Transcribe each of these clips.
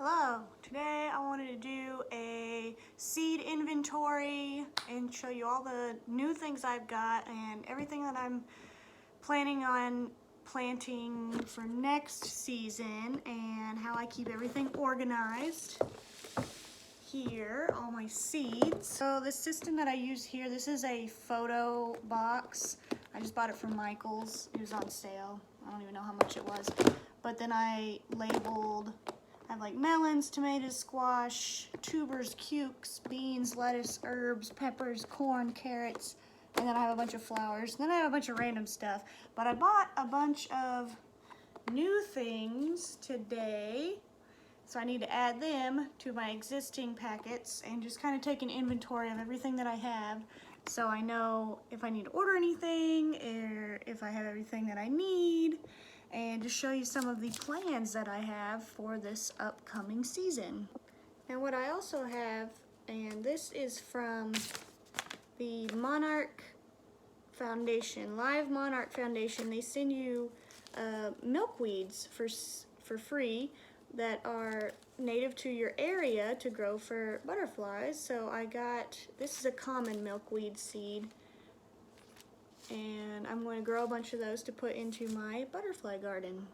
Hello, today I wanted to do a seed inventory and show you all the new things I've got and everything that I'm planning on planting for next season and how I keep everything organized. Here, all my seeds. So this system that I use here, this is a photo box. I just bought it from Michael's. It was on sale. I don't even know how much it was. But then I labeled, I have like melons, tomatoes, squash, tubers, cukes, beans, lettuce, herbs, peppers, corn, carrots, and then I have a bunch of flowers. Then I have a bunch of random stuff. But I bought a bunch of new things today. So I need to add them to my existing packets and just kind of take an inventory of everything that I have so I know if I need to order anything or if I have everything that I need, and to show you some of the plans that I have for this upcoming season. And what I also have, and this is from the Monarch Foundation, Live Monarch Foundation. They send you milkweeds for free that are native to your area to grow for butterflies. So I got, this is a common milkweed seed, and I'm going to grow a bunch of those to put into my butterfly garden.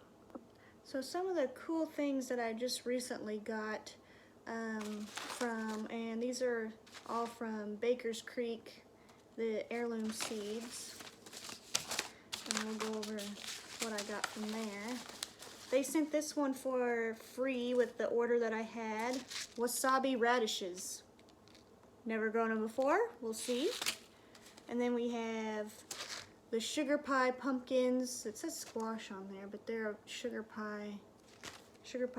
So some of the cool things that I just recently got and these are all from Baker's Creek, the heirloom seeds. And we'll go over what I got from there. They sent this one for free with the order that I had. Wasabi radishes. Never grown them before, we'll see. And then we have the sugar pie pumpkins. It says squash on there, but they're sugar pie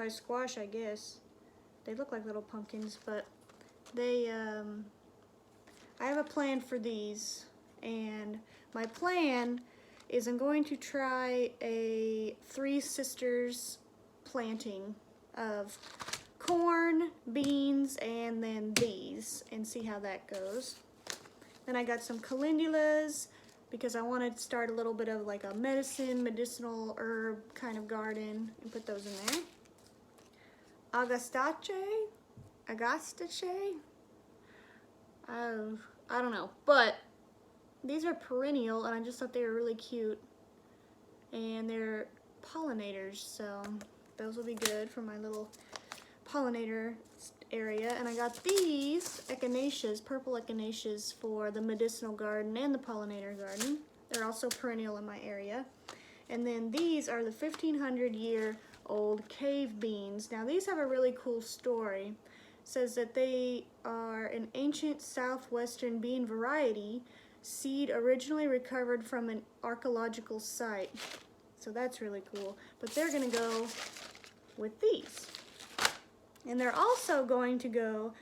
squash, I guess. They look like little pumpkins, but they, I have a plan for these. And my plan is I'm going to try a Three Sisters planting of corn, beans, and then these, and see how that goes. Then I got some calendulas because I want to start a little bit of like a medicinal herb kind of garden and put those in there. Agastache? I don't know, but these are perennial, and I just thought they were really cute. And they're pollinators, so those will be good for my little pollinator area. And I got these echinaceas, purple echinaceas, for the medicinal garden and the pollinator garden. They're also perennial in my area. And then these are the 1,500-year-old cave beans. Now these have a really cool story. It says that they are an ancient southwestern bean variety, seed originally recovered from an archaeological site. So that's really cool. But they're going to go with these. And they're also going to go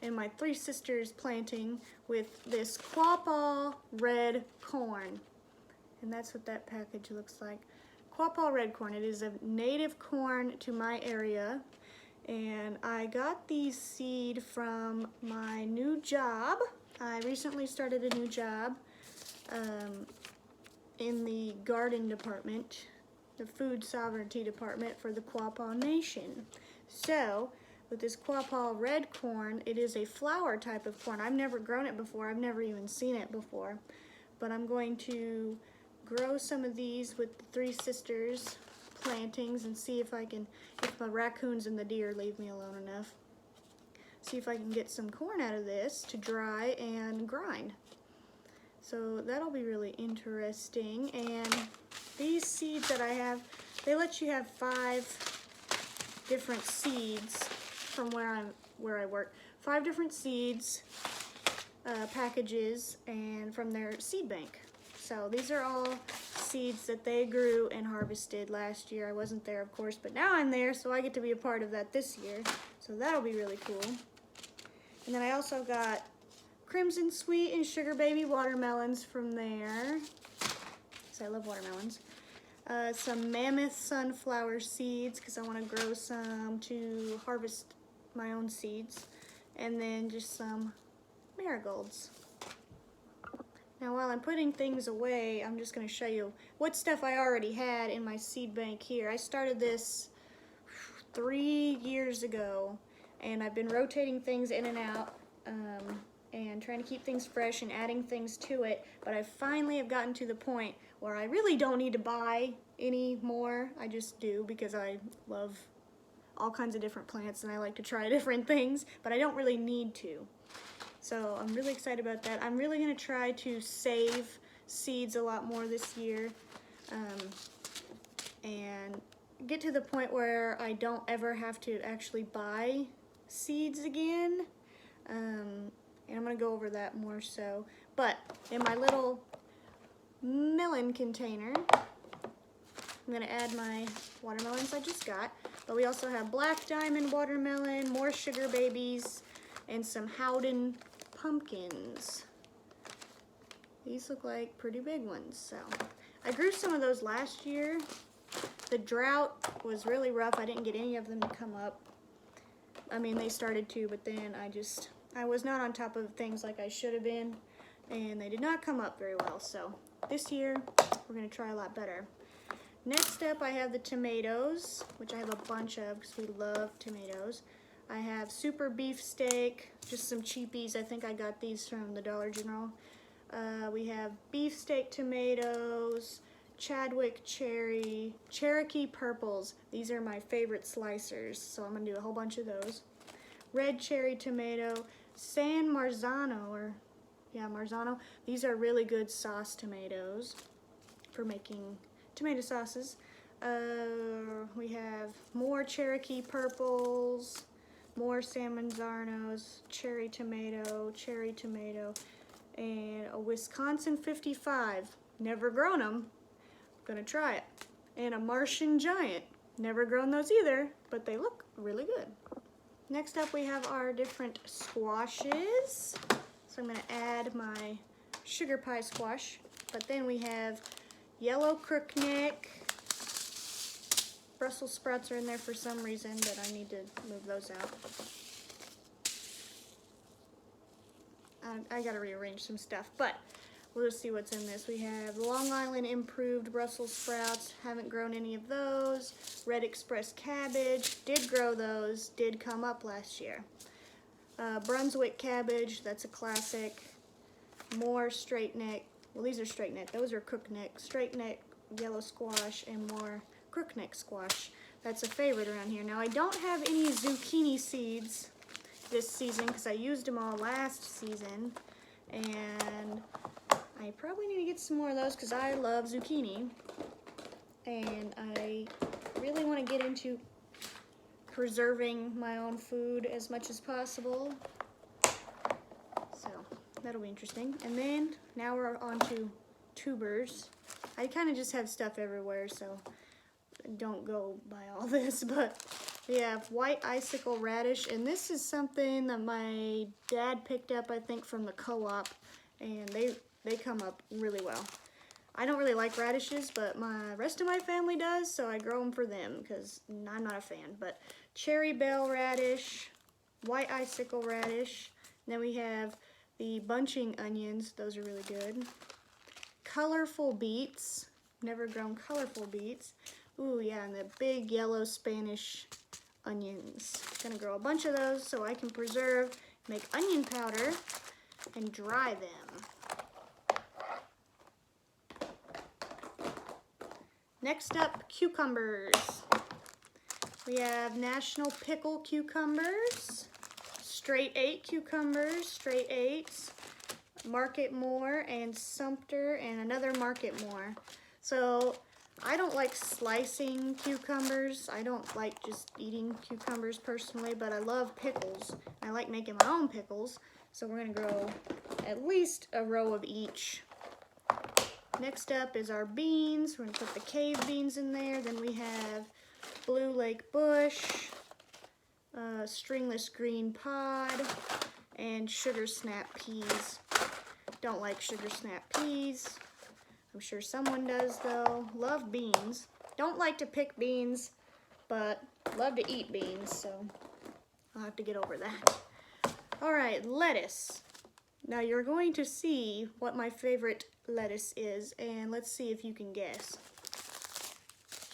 in my Three Sisters planting with this Quapaw red corn. And that's what that package looks like. Quapaw red corn. It is a native corn to my area. And I got these seed from my new job. I recently started a new job in the garden department, the food sovereignty department for the Quapaw Nation. So, with this Quapaw red corn, it is a flower type of corn. I've never grown it before. I've never even seen it before. But I'm going to grow some of these with the Three Sisters plantings and see if I can, if the raccoons and the deer leave me alone enough. See if I can get some corn out of this to dry and grind. So that'll be really interesting. And these seeds that I have, they let you have 5 different seeds from where I work. 5 different seeds, packages, and from their seed bank. So these are all seeds that they grew and harvested last year. I wasn't there, of course, but now I'm there, so I get to be a part of that this year. So that'll be really cool. And then I also got Crimson Sweet and Sugar Baby watermelons from there, because I love watermelons. Some Mammoth sunflower seeds, because I want to grow some to harvest my own seeds. And then just some marigolds. Now while I'm putting things away, I'm just going to show you what stuff I already had in my seed bank here. I started this 3 years ago, and I've been rotating things in and out and trying to keep things fresh and adding things to it, but I finally have gotten to the point where I really don't need to buy any more. I just do because I love all kinds of different plants and I like to try different things, but I don't really need to. So I'm really excited about that. I'm really going to try to save seeds a lot more this year and get to the point where I don't ever have to actually buy seeds again. And I'm going to go over that more so. But in my little melon container, I'm going to add my watermelons I just got. But we also have Black Diamond watermelon, more sugar babies, and some Howden pumpkins. These look like pretty big ones. So I grew some of those last year. The drought was really rough. I didn't get any of them to come up. I mean, they started to, but then I was not on top of things like I should have been, and they did not come up very well. So this year, we're going to try a lot better. Next up, I have the tomatoes, which I have a bunch of because we love tomatoes. I have super beefsteak, just some cheapies. I think I got these from the Dollar General. We have beefsteak tomatoes, Chadwick cherry, Cherokee purples. These are my favorite slicers, so I'm going to do a whole bunch of those. Red cherry tomato, San Marzano, Marzano. These are really good sauce tomatoes for making tomato sauces. We have more Cherokee purples, more San Marzano's, cherry tomato, and a Wisconsin 55. Never grown them. Gonna try it. And a Martian Giant. Never grown those either, but they look really good. Next up we have our different squashes. So I'm gonna add my sugar pie squash, but then we have yellow crookneck. Brussels sprouts are in there for some reason, but I need to move those out. I gotta rearrange some stuff, but we'll just see what's in this. We have Long Island improved Brussels sprouts. Haven't grown any of those. Red Express cabbage. Did grow those. Did come up last year. Brunswick cabbage. That's a classic. More straight neck. Well, these are straight neck. Those are crook neck. Straight neck yellow squash and more crook neck squash. That's a favorite around here. Now, I don't have any zucchini seeds this season because I used them all last season. And I probably need to get some more of those because I love zucchini. And I really want to get into preserving my own food as much as possible. So that'll be interesting. And then now we're on to tubers. I kind of just have stuff everywhere, so don't go by all this, but we have white icicle radish, and this is something that my dad picked up, I think, from the co-op, and they come up really well. I don't really like radishes, but my rest of my family does, so I grow them for them because I'm not a fan. But cherry bell radish, white icicle radish, and then we have the bunching onions. Those are really good. Colorful beets. Never grown colorful beets. Ooh, yeah, and the big yellow Spanish onions. Gonna grow a bunch of those so I can preserve, make onion powder, and dry them. Next up, cucumbers. We have National Pickle cucumbers, straight 8 cucumbers, straight 8s, Market More, and Sumter, and another Market More. So I don't like slicing cucumbers. I don't like just eating cucumbers personally, but I love pickles. I like making my own pickles. So we're gonna grow at least a row of each. Next up is our beans. We're gonna put the cave beans in there. Then we have Blue Lake Bush, stringless green pod, and sugar snap peas. Don't like sugar snap peas. I'm sure someone does though. Love beans. Don't like to pick beans, but love to eat beans, so I'll have to get over that. All right, lettuce. Now you're going to see what my favorite lettuce is, and let's see if you can guess.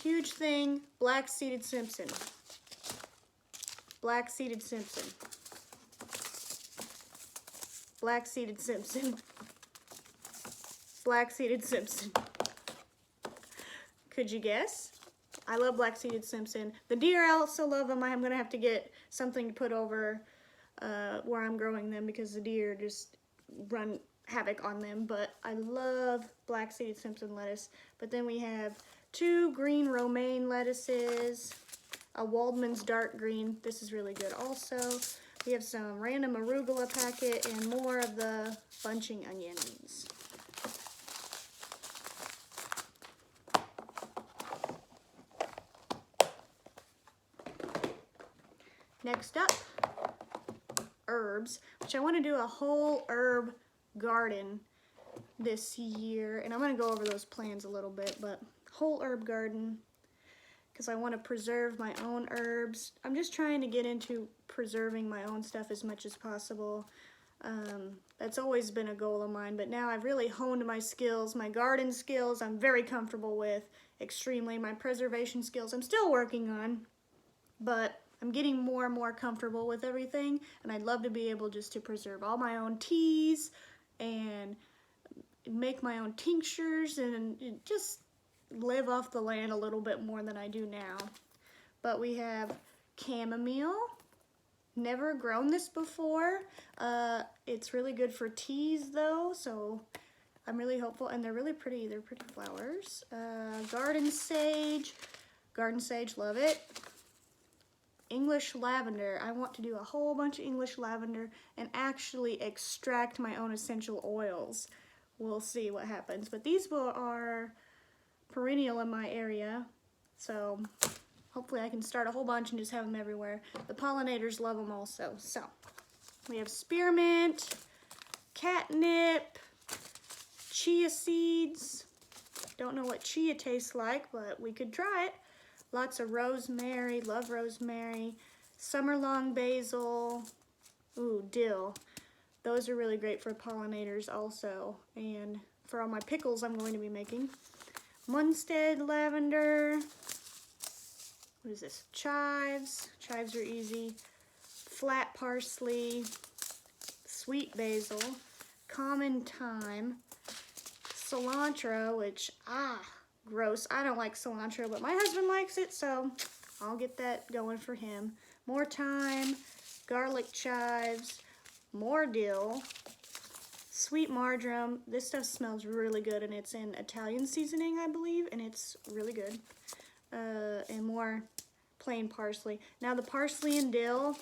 Huge thing, black-seeded Simpson. Black-seeded Simpson. Black-seeded Simpson. Black-seeded Simpson. Could you guess? I love black-seeded Simpson. The deer, I also love them. I'm gonna have to get something to put over where I'm growing them because the deer just run havoc on them. But I love black-seeded Simpson lettuce. But then we have 2 green romaine lettuces, a Waldman's dark green. This is really good also. We have some random arugula packet and more of the bunching onions. Next up, herbs, which I want to do a whole herb garden this year. And I'm going to go over those plans a little bit, but whole herb garden because I want to preserve my own herbs. I'm just trying to get into preserving my own stuff as much as possible. That's always been a goal of mine, but now I've really honed my skills. My garden skills I'm very comfortable with, extremely. My preservation skills I'm still working on, but I'm getting more and more comfortable with everything, and I'd love to be able just to preserve all my own teas and make my own tinctures and just live off the land a little bit more than I do now. But we have chamomile. Never grown this before. It's really good for teas though, so I'm really hopeful, and they're really pretty. They're pretty flowers. Garden sage. Garden sage, love it. English lavender. I want to do a whole bunch of English lavender and actually extract my own essential oils. We'll see what happens. But these are perennial in my area, so hopefully I can start a whole bunch and just have them everywhere. The pollinators love them also. So we have spearmint, catnip, chia seeds. Don't know what chia tastes like, but we could try it. Lots of rosemary, love rosemary, summer-long basil, ooh, dill. Those are really great for pollinators also, and for all my pickles I'm going to be making. Munstead lavender, what is this, chives. Chives are easy. Flat parsley, sweet basil, common thyme, cilantro, which, gross. I don't like cilantro, but my husband likes it, so I'll get that going for him. More thyme, garlic chives, more dill, sweet marjoram. This stuff smells really good, and it's in Italian seasoning, I believe, and it's really good. And more plain parsley. Now the parsley and dill,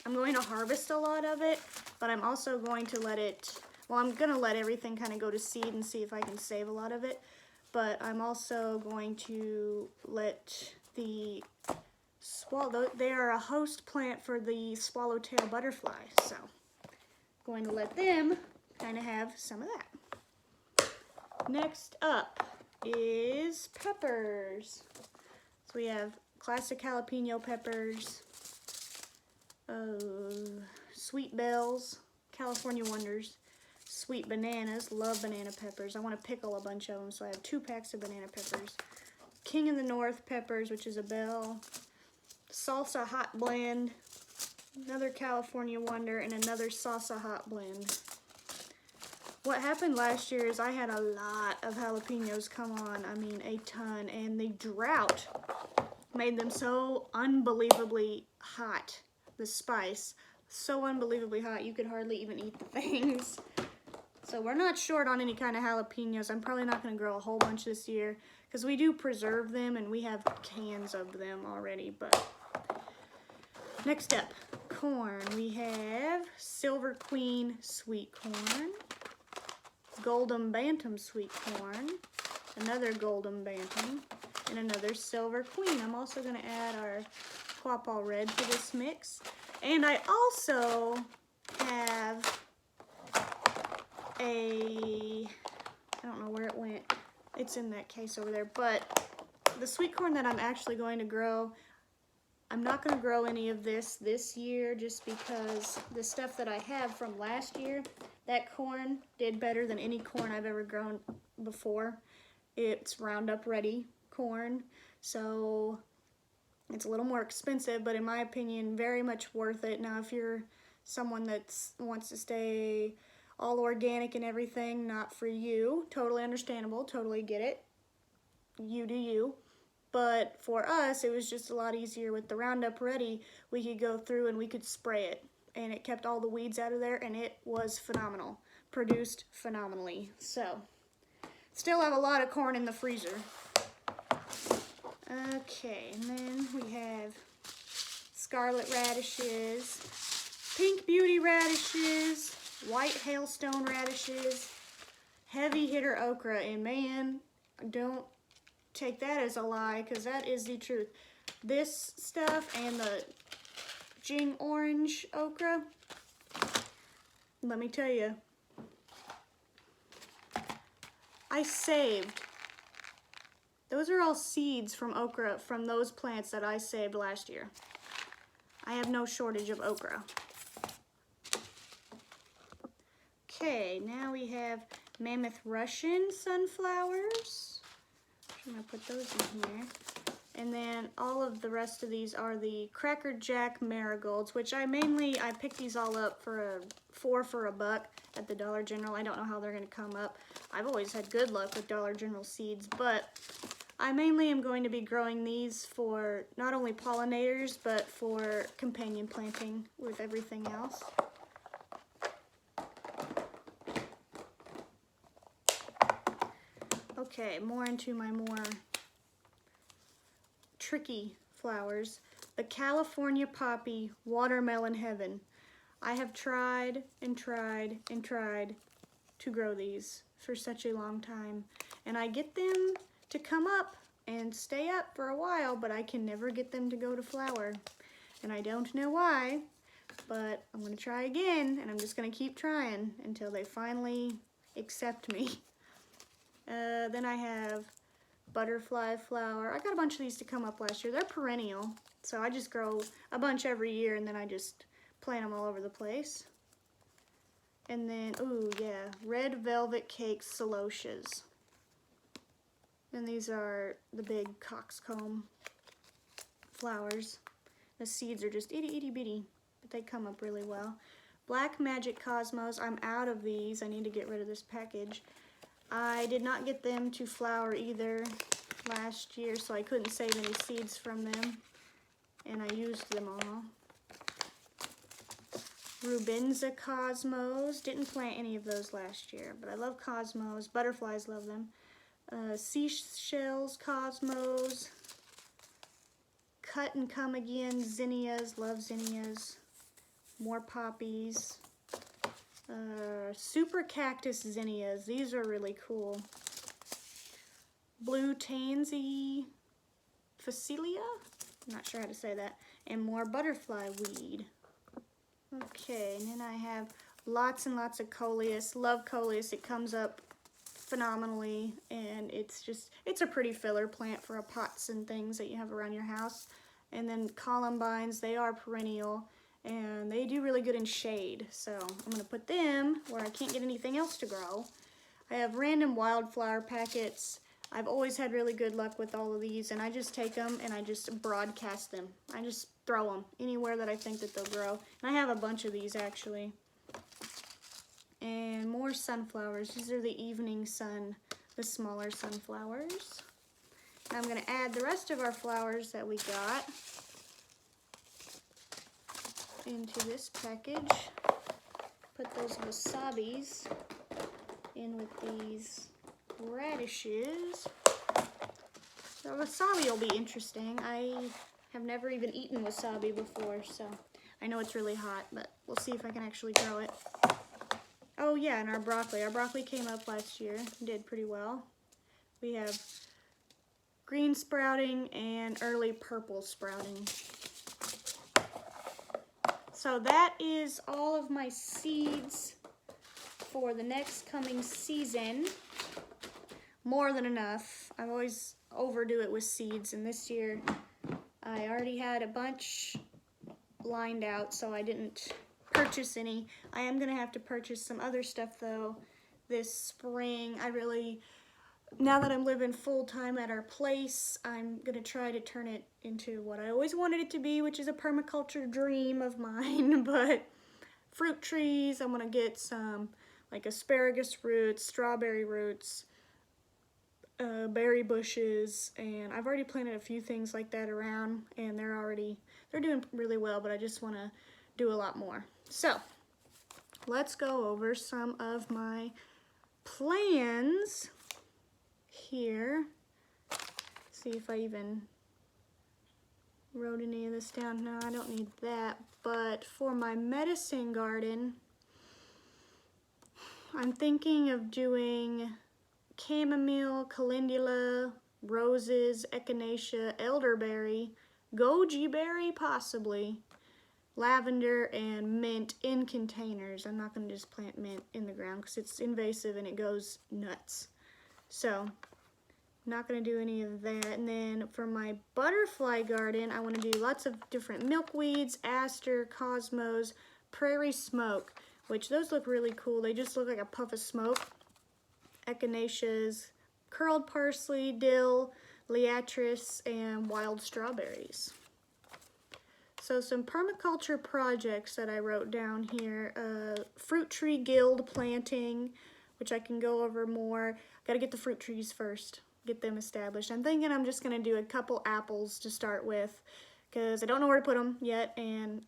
I'm going to harvest a lot of it, but I'm also going to let it, well, I'm going to let everything kind of go to seed and see if I can save a lot of it. But I'm also going to let the swallow, they are a host plant for the swallowtail butterfly, so I'm going to let them kind of have some of that. Next up is peppers. So we have classic jalapeno peppers, sweet bells, California wonders, sweet bananas, love banana peppers. I want to pickle a bunch of them, so I have 2 packs of banana peppers. King of the North peppers, which is a bell. Salsa hot blend, another California wonder, and another salsa hot blend. What happened last year is I had a lot of jalapenos come on, I mean a ton, and the drought made them so unbelievably hot. The spice, so unbelievably hot, you could hardly even eat the things. So we're not short on any kind of jalapenos. I'm probably not going to grow a whole bunch this year because we do preserve them and we have cans of them already. But next up, corn. We have Silver Queen sweet corn, Golden Bantam sweet corn, another Golden Bantam, and another Silver Queen. I'm also going to add our Quapaw Red to this mix. And I also have I don't know where it went. It's in that case over there. But the sweet corn that I'm actually going to grow, I'm not going to grow any of this year just because the stuff that I have from last year, that corn did better than any corn I've ever grown before. It's Roundup Ready corn. So It's a little more expensive, but in my opinion, very much worth it. Now, if you're someone that wants to stay all organic and everything, not for you, totally understandable, totally get it. You do you. But for us, it was just a lot easier with the Roundup Ready. We could go through and we could spray it, and it kept all the weeds out of there, and it was phenomenal. Produced phenomenally. So, still have a lot of corn in the freezer. Okay, and then we have scarlet radishes, pink beauty radishes, white hailstone radishes, heavy hitter okra, and man, don't take that as a lie, because that is the truth. This stuff and the Jing orange okra, let me tell you, I saved. Those are all seeds from okra from those plants that I saved last year. I have no shortage of okra. Okay, now we have Mammoth Russian sunflowers. I'm gonna put those in here. And then all of the rest of these are the Cracker Jack marigolds, which I picked these all up for $4 for $1 at the Dollar General. I don't know how they're gonna come up. I've always had good luck with Dollar General seeds, but I mainly am going to be growing these for not only pollinators, but for companion planting with everything else. Okay, more into my more tricky flowers. The California Poppy Watermelon Heaven. I have tried and tried and tried to grow these for such a long time, and I get them to come up and stay up for a while, but I can never get them to go to flower, and I don't know why, but I'm gonna try again, and I'm just gonna keep trying until they finally accept me. Then I have butterfly flower. I got a bunch of these to come up last year. They're perennial, so I just grow a bunch every year, and then I just plant them all over the place. And then, ooh yeah, red velvet cake celotias. And these are the big coxcomb flowers. The seeds are just itty bitty, but they come up really well. Black Magic Cosmos, I'm out of these. I need to get rid of this package. I did not get them to flower either last year, so I couldn't save any seeds from them, and I used them all. Rubenza Cosmos, didn't plant any of those last year, but I love cosmos. Butterflies love them. Seashells Cosmos, Cut and Come Again zinnias, love zinnias. More poppies. Super Cactus zinnias, these are really cool. Blue Tansy Facilia, I'm not sure how to say that, and more butterfly weed. Okay, and then I have lots and lots of coleus. Love coleus, it comes up phenomenally, and it's a pretty filler plant for pots and things that you have around your house. And then columbines, they are perennial, and they do really good in shade, so I'm going to put them where I can't get anything else to grow. I have random wildflower packets. I've always had really good luck with all of these, and I just take them and I just broadcast them. I just throw them anywhere that I think that they'll grow. And I have a bunch of these actually. And more sunflowers. These are the Evening Sun, the smaller sunflowers. I'm going to add the rest of our flowers that we got into this package. Put those wasabis in with these radishes. So wasabi will be interesting. I have never even eaten wasabi before, so I know it's really hot, but we'll see if I can actually grow it. Oh yeah, and our broccoli. Our broccoli came up last year, did pretty well. We have green sprouting and early purple sprouting. So that is all of my seeds for the next coming season. More than enough. I always overdo it with seeds, and this year I already had a bunch lined out, so I didn't purchase any. I am going to have to purchase some other stuff though this spring. now that I'm living full-time at our place, I'm gonna try to turn it into what I always wanted it to be, which is a permaculture dream of mine. But fruit trees, I'm gonna get some like asparagus roots, strawberry roots, berry bushes, and I've already planted a few things like that around, and they're doing really well, but I just want to do a lot more. So let's go over some of my plans here. See if I even wrote any of this down. No, I don't need that. But for my medicine garden, I'm thinking of doing chamomile, calendula, roses, echinacea, elderberry, goji berry possibly, lavender, and mint in containers. I'm not going to just plant mint in the ground because it's invasive and it goes nuts. So not going to do any of that. And then for my butterfly garden, I want to do lots of different milkweeds, aster, cosmos, prairie smoke, which those look really cool. They just look like a puff of smoke. Echinaceas, curled parsley, dill, liatris, and wild strawberries. So some permaculture projects that I wrote down here. Fruit tree guild planting, which I can go over more. Gotta get the fruit trees first, get them established. I'm thinking I'm just gonna do a couple apples to start with because I don't know where to put them yet, and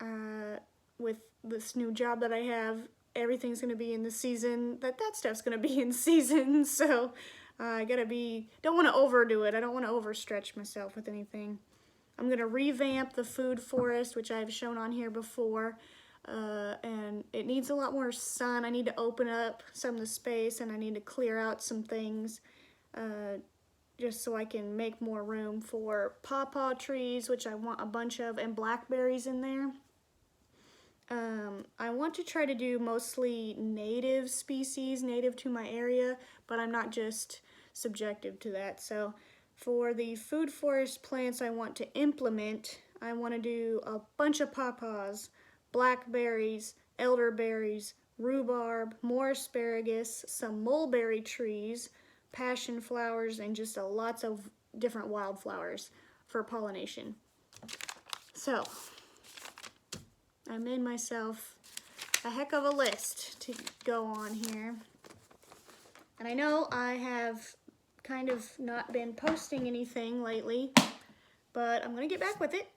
with this new job that I have, everything's gonna be in the season, that stuff's gonna be in season, so I don't wanna overdo it. I don't wanna overstretch myself with anything. I'm gonna revamp the food forest, which I've shown on here before, and it needs a lot more sun. I need to open up some of the space, and I need to clear out some things, just so I can make more room for pawpaw trees, which I want a bunch of, and blackberries in there. I want to try to do mostly native species, native to my area, but I'm not just subjective to that. So for the food forest plants I want to implement, I want to do a bunch of pawpaws, blackberries, elderberries, rhubarb, more asparagus, some mulberry trees, passion flowers, and just lots of different wildflowers for pollination. So I made myself a heck of a list to go on here. And I know I have kind of not been posting anything lately, but I'm gonna get back with it.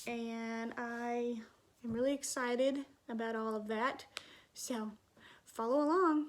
And I am really excited about all of that. So follow along.